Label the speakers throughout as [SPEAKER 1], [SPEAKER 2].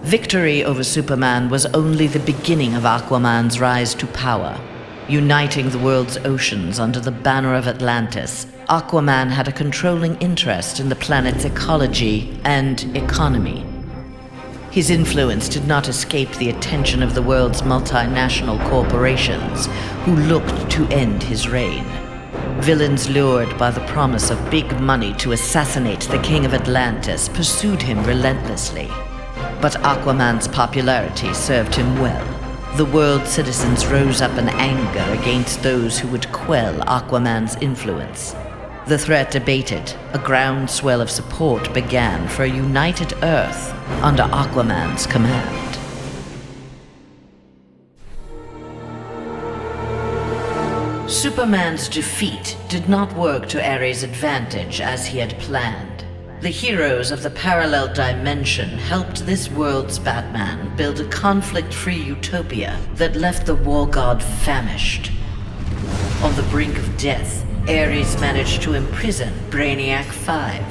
[SPEAKER 1] Victory over Superman was only the beginning of Aquaman's rise to power. Uniting the world's oceans under the banner of Atlantis, Aquaman had a controlling interest in the planet's ecology and economy. His influence did not escape the attention of the world's multinational corporations, who looked to end his reign. Villains lured by the promise of big money to assassinate the King of Atlantis pursued him relentlessly. But Aquaman's popularity served him well. The world's citizens rose up in anger against those who would quell Aquaman's influence. The threat abated, a groundswell of support began for a united Earth under Aquaman's command. Superman's defeat did not work to Ares' advantage as he had planned. The heroes of the parallel dimension helped this world's Batman build a conflict-free utopia that left the war god famished. On the brink of death, Ares managed to imprison Brainiac 5.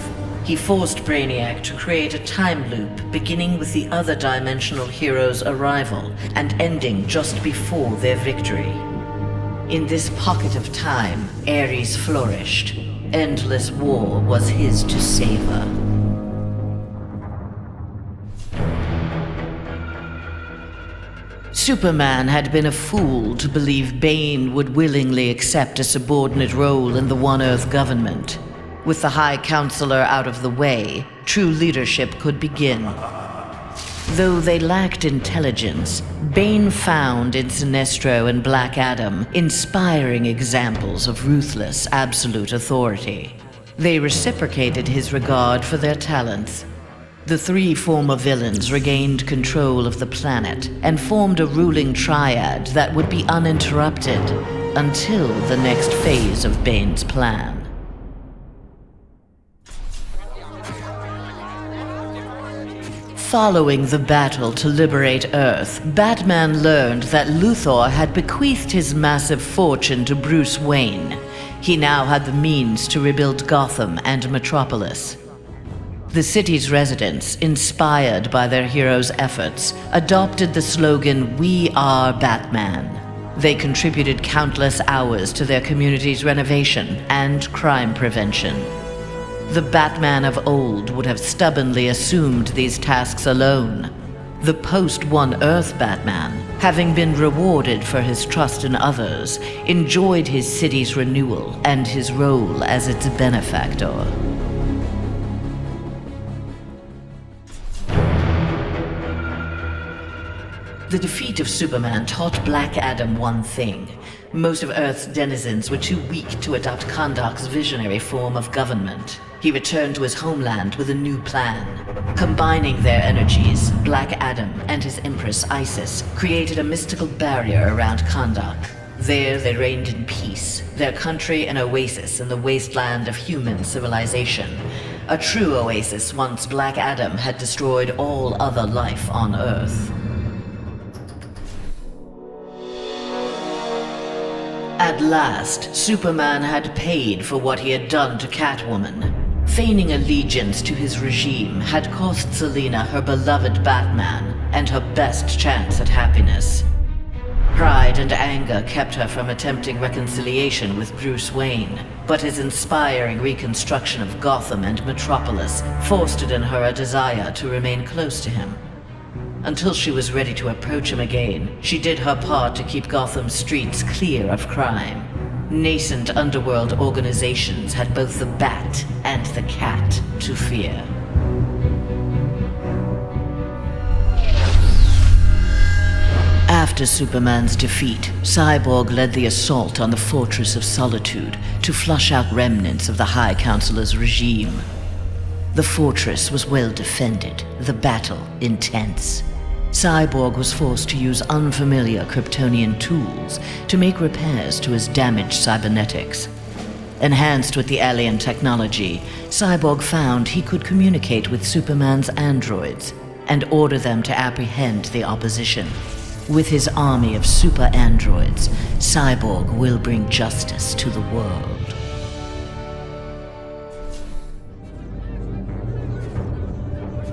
[SPEAKER 1] He forced Brainiac to create a time loop beginning with the other dimensional heroes' arrival and ending just before their victory. In this pocket of time, Ares flourished. Endless war was his to savor. Superman had been a fool to believe Bane would willingly accept a subordinate role in the One Earth government. With the High Counselor out of the way, true leadership could begin. Though they lacked intelligence, Bane found in Sinestro and Black Adam inspiring examples of ruthless, absolute authority. They reciprocated his regard for their talents. The three former villains regained control of the planet and formed a ruling triad that would be uninterrupted until the next phase of Bane's plan. Following the battle to liberate Earth, Batman learned that Luthor had bequeathed his massive fortune to Bruce Wayne. He now had the means to rebuild Gotham and Metropolis. The city's residents, inspired by their hero's efforts, adopted the slogan, "We are Batman." They contributed countless hours to their community's renovation and crime prevention. The Batman of old would have stubbornly assumed these tasks alone. The post-One Earth Batman, having been rewarded for his trust in others, enjoyed his city's renewal and his role as its benefactor. The defeat of Superman taught Black Adam one thing. Most of Earth's denizens were too weak to adopt Kahndaq's visionary form of government. He returned to his homeland with a new plan. Combining their energies, Black Adam and his Empress Isis created a mystical barrier around Kahndaq. There they reigned in peace, their country an oasis in the wasteland of human civilization. A true oasis once Black Adam had destroyed all other life on Earth. At last, Superman had paid for what he had done to Catwoman. Feigning allegiance to his regime had cost Selina her beloved Batman and her best chance at happiness. Pride and anger kept her from attempting reconciliation with Bruce Wayne, but his inspiring reconstruction of Gotham and Metropolis fostered in her a desire to remain close to him. Until she was ready to approach him again, she did her part to keep Gotham's streets clear of crime. Nascent underworld organizations had both the Bat and the Cat to fear. After Superman's defeat, Cyborg led the assault on the Fortress of Solitude to flush out remnants of the High Counselor's regime. The fortress was well defended, the battle intense. Cyborg was forced to use unfamiliar Kryptonian tools to make repairs to his damaged cybernetics. Enhanced with the alien technology, Cyborg found he could communicate with Superman's androids and order them to apprehend the opposition. With his army of super androids, Cyborg will bring justice to the world.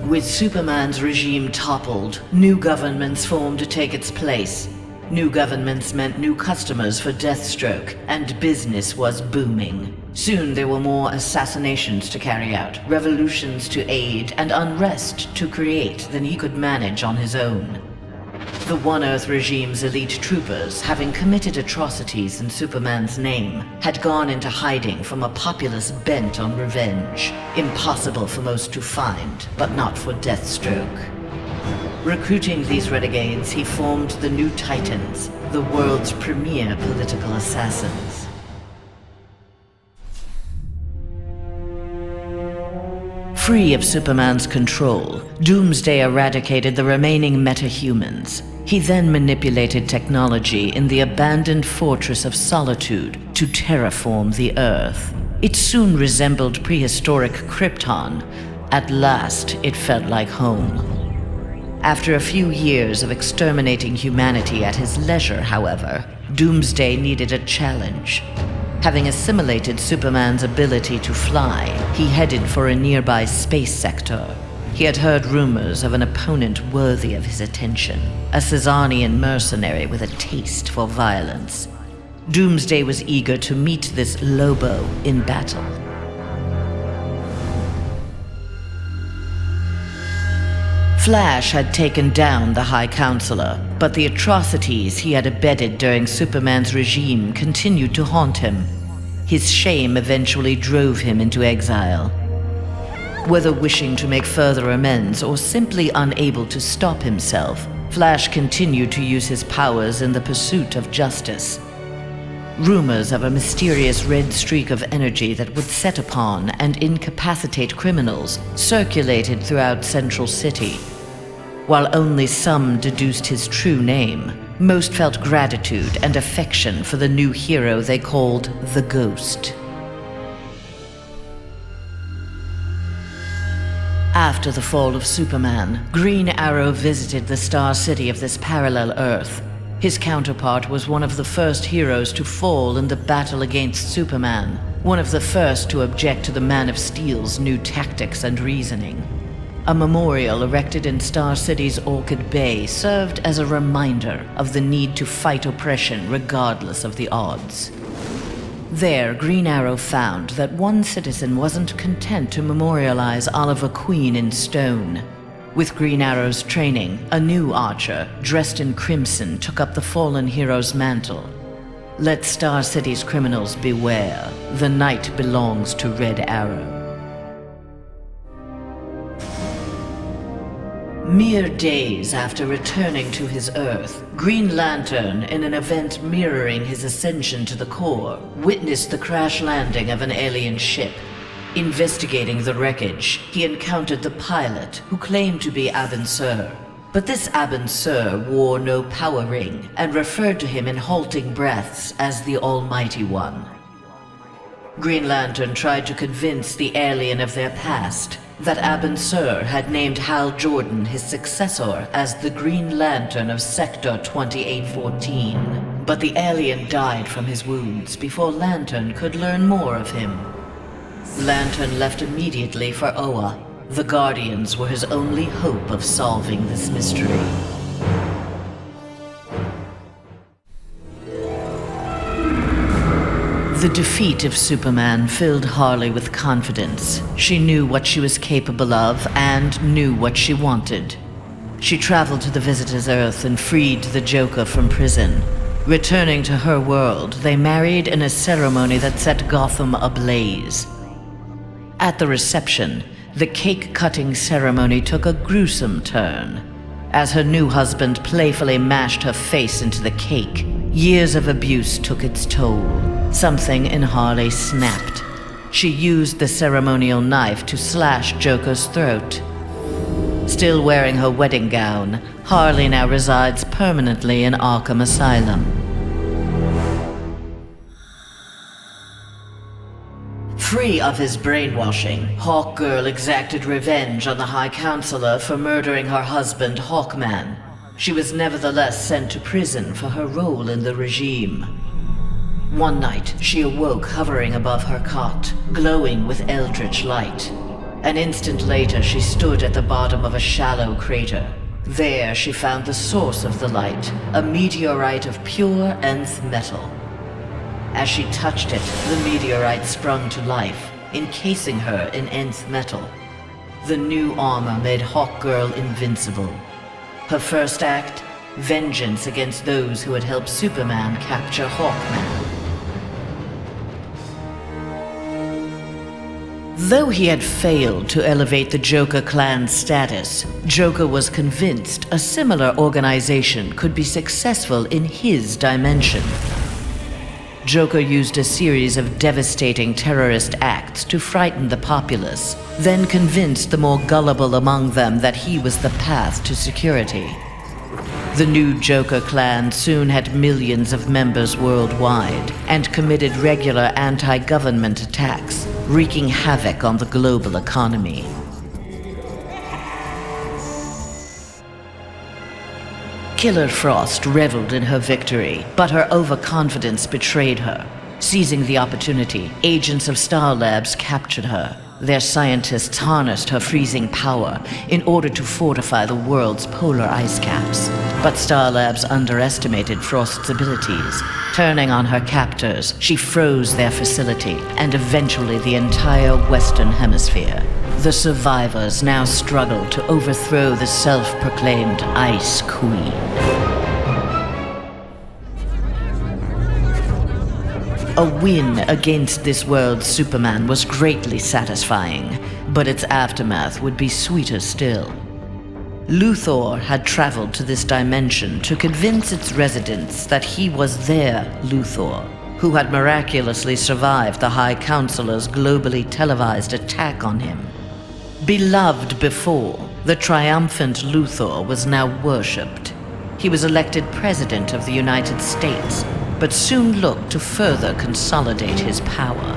[SPEAKER 1] With Superman's regime toppled, new governments formed to take its place. New governments meant new customers for Deathstroke, and business was booming. Soon there were more assassinations to carry out, revolutions to aid, and unrest to create than he could manage on his own. The One Earth regime's elite troopers, having committed atrocities in Superman's name, had gone into hiding from a populace bent on revenge. Impossible for most to find, but not for Deathstroke. Recruiting these renegades, he formed the New Titans, the world's premier political assassins. Free of Superman's control, Doomsday eradicated the remaining metahumans. He then manipulated technology in the abandoned Fortress of Solitude to terraform the Earth. It soon resembled prehistoric Krypton. At last, it felt like home. After a few years of exterminating humanity at his leisure, however, Doomsday needed a challenge. Having assimilated Superman's ability to fly, he headed for a nearby space sector. He had heard rumors of an opponent worthy of his attention, a Caesarian mercenary with a taste for violence. Doomsday was eager to meet this Lobo in battle. Flash had taken down the High Counselor, but the atrocities he had abetted during Superman's regime continued to haunt him. His shame eventually drove him into exile. Whether wishing to make further amends or simply unable to stop himself, Flash continued to use his powers in the pursuit of justice. Rumors of a mysterious red streak of energy that would set upon and incapacitate criminals circulated throughout Central City. While only some deduced his true name, most felt gratitude and affection for the new hero they called the Ghost. After the fall of Superman, Green Arrow visited the Star City of this parallel Earth. His counterpart was one of the first heroes to fall in the battle against Superman, one of the first to object to the Man of Steel's new tactics and reasoning. A memorial erected in Star City's Orchid Bay served as a reminder of the need to fight oppression regardless of the odds. There, Green Arrow found that one citizen wasn't content to memorialize Oliver Queen in stone. With Green Arrow's training, a new archer, dressed in crimson, took up the fallen hero's mantle. Let Star City's criminals beware. The night belongs to Red Arrow. Mere days after returning to his Earth, Green Lantern, in an event mirroring his ascension to the core, witnessed the crash landing of an alien ship. Investigating the wreckage, he encountered the pilot, who claimed to be Abin Sur. But this Abin Sur wore no power ring, and referred to him in halting breaths as the Almighty One. Green Lantern tried to convince the alien of their past, that Abin Sur had named Hal Jordan, his successor, as the Green Lantern of Sector 2814. But the alien died from his wounds before Lantern could learn more of him. Lantern left immediately for Oa. The Guardians were his only hope of solving this mystery. The defeat of Superman filled Harley with confidence. She knew what she was capable of and knew what she wanted. She traveled to the Visitor's Earth and freed the Joker from prison. Returning to her world, they married in a ceremony that set Gotham ablaze. At the reception, the cake-cutting ceremony took a gruesome turn. As her new husband playfully mashed her face into the cake, years of abuse took its toll. Something in Harley snapped. She used the ceremonial knife to slash Joker's throat. Still wearing her wedding gown, Harley now resides permanently in Arkham Asylum. Free of his brainwashing, Hawkgirl exacted revenge on the High Counselor for murdering her husband, Hawkman. She was nevertheless sent to prison for her role in the regime. One night, she awoke hovering above her cot, glowing with eldritch light. An instant later, she stood at the bottom of a shallow crater. There, she found the source of the light, a meteorite of pure nth metal. As she touched it, the meteorite sprung to life, encasing her in nth metal. The new armor made Hawkgirl invincible. Her first act? Vengeance against those who had helped Superman capture Hawkman. Though he had failed to elevate the Joker clan's status, Joker was convinced a similar organization could be successful in his dimension. Joker used a series of devastating terrorist acts to frighten the populace, then convinced the more gullible among them that he was the path to security. The new Joker clan soon had millions of members worldwide and committed regular anti-government attacks, wreaking havoc on the global economy. Killer Frost reveled in her victory, but her overconfidence betrayed her. Seizing the opportunity, agents of Star Labs captured her. Their scientists harnessed her freezing power in order to fortify the world's polar ice caps. But Star Labs underestimated Frost's abilities. Turning on her captors, she froze their facility and eventually the entire Western Hemisphere. The survivors now struggled to overthrow the self-proclaimed Ice Queen. A win against this world's Superman was greatly satisfying, but its aftermath would be sweeter still. Luthor had traveled to this dimension to convince its residents that he was their Luthor, who had miraculously survived the High Counselor's globally televised attack on him. Beloved before, the triumphant Luthor was now worshipped. He was elected President of the United States, but soon looked to further consolidate his power.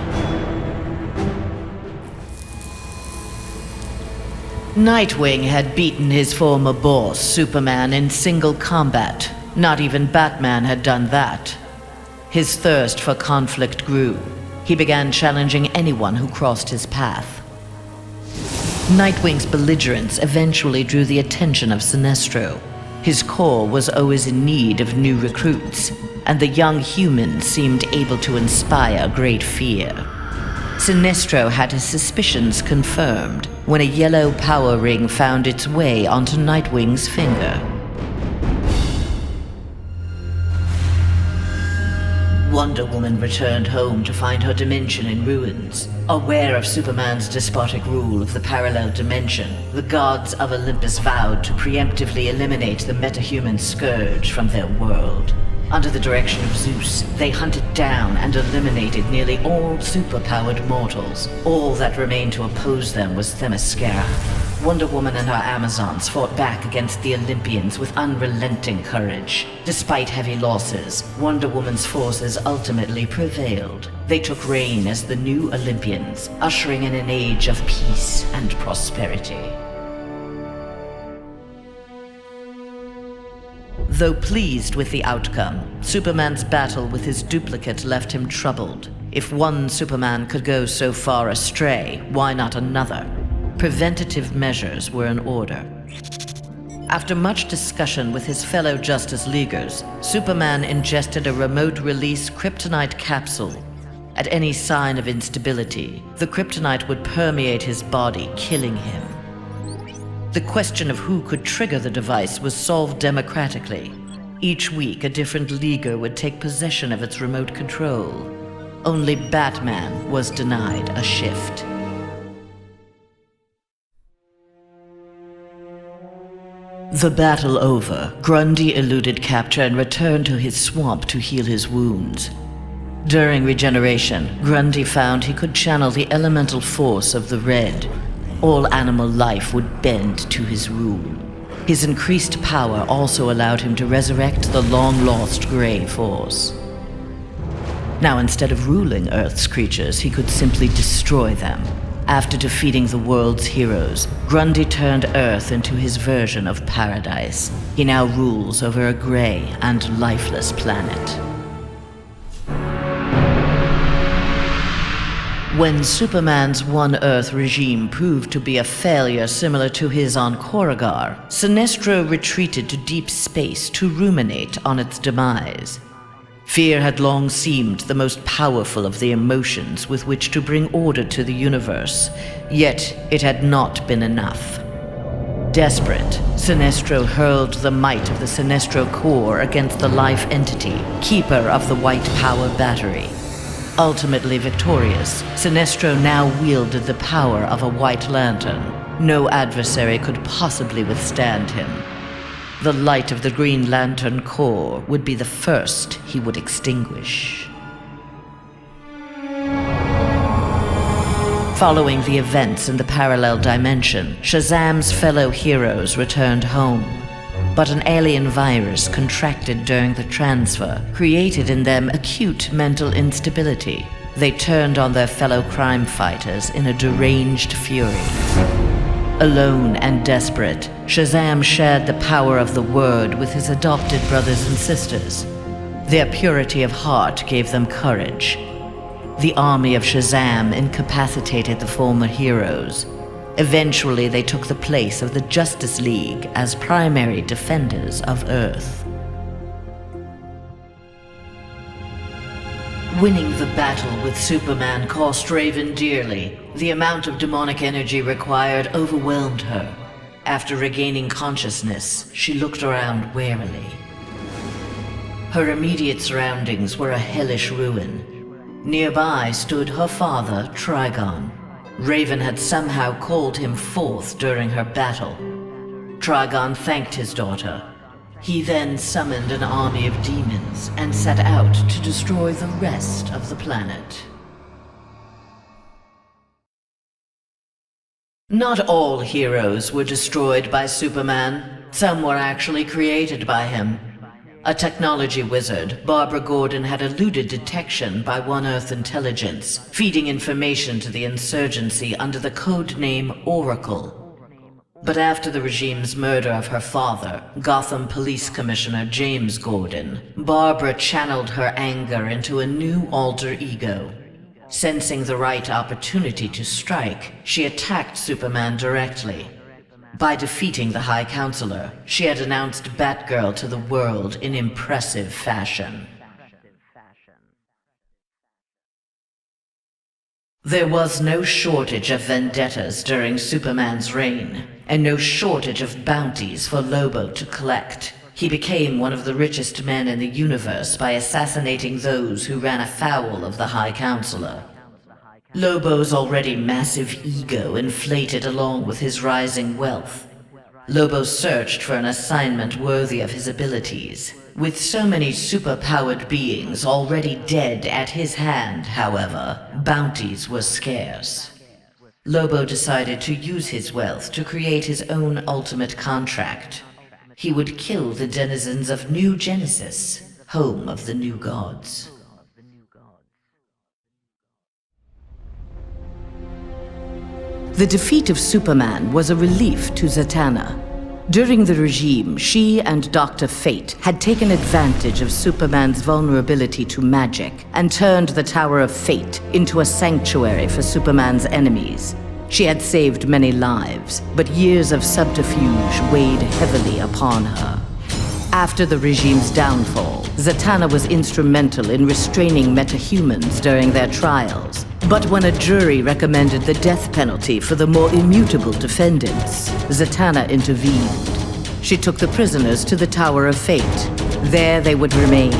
[SPEAKER 1] Nightwing had beaten his former boss, Superman, in single combat. Not even Batman had done that. His thirst for conflict grew. He began challenging anyone who crossed his path. Nightwing's belligerence eventually drew the attention of Sinestro. His corps was always in need of new recruits, and the young humans seemed able to inspire great fear. Sinestro had his suspicions confirmed when a yellow power ring found its way onto Nightwing's finger. Wonder Woman returned home to find her dimension in ruins. Aware of Superman's despotic rule of the parallel dimension, the gods of Olympus vowed to preemptively eliminate the metahuman scourge from their world. Under the direction of Zeus, they hunted down and eliminated nearly all superpowered mortals. All that remained to oppose them was Themyscira. Wonder Woman and her Amazons fought back against the Olympians with unrelenting courage. Despite heavy losses, Wonder Woman's forces ultimately prevailed. They took reign as the new Olympians, ushering in an age of peace and prosperity. Though pleased with the outcome, Superman's battle with his duplicate left him troubled. If one Superman could go so far astray, why not another? Preventative measures were in order. After much discussion with his fellow Justice Leaguers, Superman ingested a remote-release kryptonite capsule. At any sign of instability, the kryptonite would permeate his body, killing him. The question of who could trigger the device was solved democratically. Each week, a different Leaguer would take possession of its remote control. Only Batman was denied a shift. The battle over, Grundy eluded capture and returned to his swamp to heal his wounds. During regeneration, Grundy found he could channel the elemental force of the Red. All animal life would bend to his rule. His increased power also allowed him to resurrect the long-lost Grey Force. Now, instead of ruling Earth's creatures, he could simply destroy them. After defeating the world's heroes, Grundy turned Earth into his version of paradise. He now rules over a gray and lifeless planet. When Superman's One Earth regime proved to be a failure similar to his on Korrigar, Sinestro retreated to deep space to ruminate on its demise. Fear had long seemed the most powerful of the emotions with which to bring order to the universe, yet it had not been enough. Desperate, Sinestro hurled the might of the Sinestro core against the life entity, keeper of the white power battery. Ultimately victorious, Sinestro now wielded the power of a white lantern. No adversary could possibly withstand him. The light of the Green Lantern core would be the first he would extinguish. Following the events in the parallel dimension, Shazam's fellow heroes returned home. But an alien virus contracted during the transfer created in them acute mental instability. They turned on their fellow crime fighters in a deranged fury. Alone and desperate, Shazam shared the power of the Word with his adopted brothers and sisters. Their purity of heart gave them courage. The army of Shazam incapacitated the former heroes. Eventually, they took the place of the Justice League as primary defenders of Earth. Winning the battle with Superman cost Raven dearly. The amount of demonic energy required overwhelmed her. After regaining consciousness, she looked around warily. Her immediate surroundings were a hellish ruin. Nearby stood her father, Trigon. Raven had somehow called him forth during her battle. Trigon thanked his daughter. He then summoned an army of demons and set out to destroy the rest of the planet. Not all heroes were destroyed by Superman. Some were actually created by him. A technology wizard, Barbara Gordon had eluded detection by One Earth intelligence, feeding information to the insurgency under the code name Oracle. But after the regime's murder of her father, Gotham Police Commissioner James Gordon, Barbara channeled her anger into a new alter ego. Sensing the right opportunity to strike, she attacked Superman directly. By defeating the High Counselor, she had announced Batgirl to the world in impressive fashion. There was no shortage of vendettas during Superman's reign, and no shortage of bounties for Lobo to collect. He became one of the richest men in the universe by assassinating those who ran afoul of the High Counselor. Lobo's already massive ego inflated along with his rising wealth. Lobo searched for an assignment worthy of his abilities. With so many super-powered beings already dead at his hand, however, bounties were scarce. Lobo decided to use his wealth to create his own ultimate contract. He would kill the denizens of New Genesis, home of the new gods. The defeat of Superman was a relief to Zatanna. During the regime, she and Dr. Fate had taken advantage of Superman's vulnerability to magic and turned the Tower of Fate into a sanctuary for Superman's enemies. She had saved many lives, but years of subterfuge weighed heavily upon her. After the regime's downfall, Zatanna was instrumental in restraining metahumans during their trials. But when a jury recommended the death penalty for the more immutable defendants, Zatanna intervened. She took the prisoners to the Tower of Fate. There they would remain,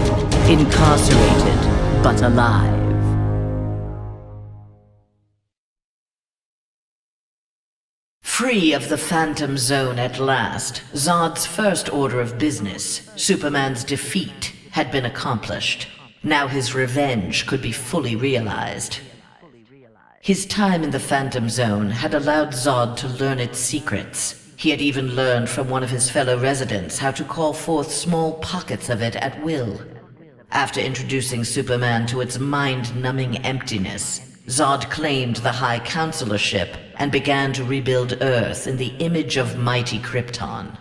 [SPEAKER 1] incarcerated, but alive. Free of the Phantom Zone at last, Zod's first order of business, Superman's defeat, had been accomplished. Now his revenge could be fully realized. His time in the Phantom Zone had allowed Zod to learn its secrets. He had even learned from one of his fellow residents how to call forth small pockets of it at will. After introducing Superman to its mind-numbing emptiness, Zod claimed the High Counselorship and began to rebuild Earth in the image of mighty Krypton.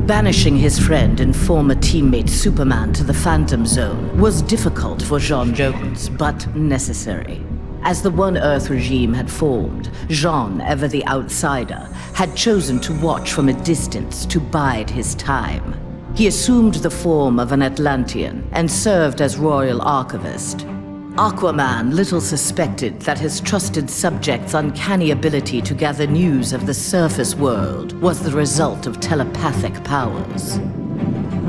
[SPEAKER 1] Banishing his friend and former teammate Superman to the Phantom Zone was difficult for Jean Jones, but necessary. As the One Earth regime had formed, Jean, ever the outsider, had chosen to watch from a distance to bide his time. He assumed the form of an Atlantean and served as royal archivist. Aquaman little suspected that his trusted subject's uncanny ability to gather news of the surface world was the result of telepathic powers.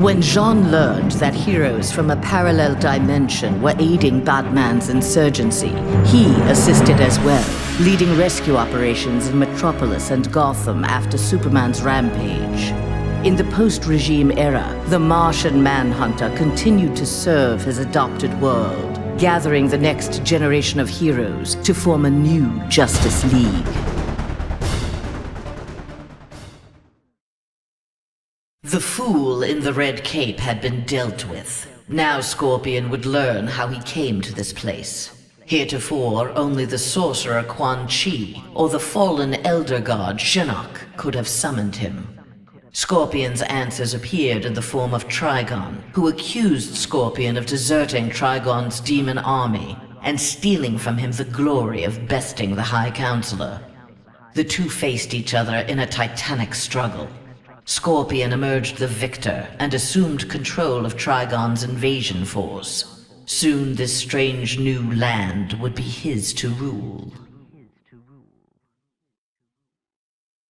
[SPEAKER 1] When Jean learned that heroes from a parallel dimension were aiding Batman's insurgency, he assisted as well, leading rescue operations in Metropolis and Gotham after Superman's rampage. In the post-regime era, the Martian Manhunter continued to serve his adopted world, gathering the next generation of heroes to form a new Justice League. The fool in the red cape had been dealt with. Now Scorpion would learn how he came to this place. Heretofore, only the sorcerer Quan Chi or the fallen elder god Shinnok could have summoned him. Scorpion's answers appeared in the form of Trigon, who accused Scorpion of deserting Trigon's demon army and stealing from him the glory of besting the High Counselor. The two faced each other in a titanic struggle. Scorpion emerged the victor and assumed control of Trigon's invasion force. Soon this strange new land would be his to rule.